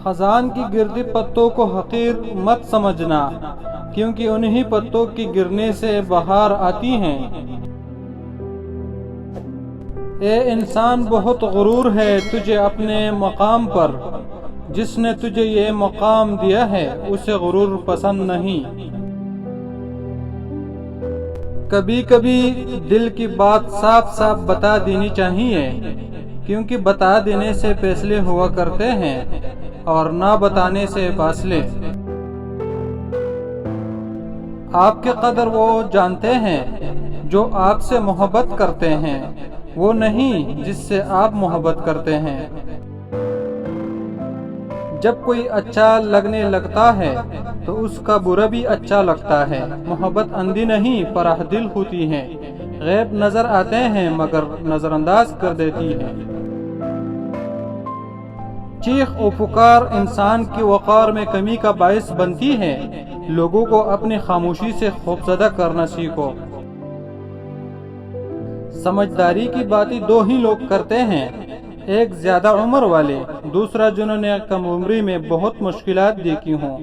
خزان کی گردی پتوں کو حقیر مت سمجھنا، کیونکہ انہی پتوں کی گرنے سے بہار آتی ہیں۔ اے انسان، بہت غرور ہے تجھے اپنے مقام پر، جس نے تجھے یہ مقام دیا ہے اسے غرور پسند نہیں۔ کبھی کبھی دل کی بات صاف صاف بتا دینی چاہیے، کیونکہ بتا دینے سے فیصلے ہوا کرتے ہیں اور نہ بتانے سے فاصلے۔ آپ کے قدر وہ جانتے ہیں جو آپ سے محبت کرتے ہیں، وہ نہیں جس سے آپ محبت کرتے ہیں۔ جب کوئی اچھا لگنے لگتا ہے تو اس کا برا بھی اچھا لگتا ہے۔ محبت اندھی نہیں فرح دل ہوتی ہے، غیب نظر آتے ہیں مگر نظر انداز کر دیتی ہے۔ چیخ و پکار انسان کی وقار میں کمی کا باعث بنتی ہے۔ لوگوں کو اپنی خاموشی سے خوفزدہ کرنا سیکھو۔ سمجھداری کی باتیں دو ہی لوگ کرتے ہیں، ایک زیادہ عمر والے، دوسرا جنہوں نے کم عمری میں بہت مشکلات دیکھی ہوں۔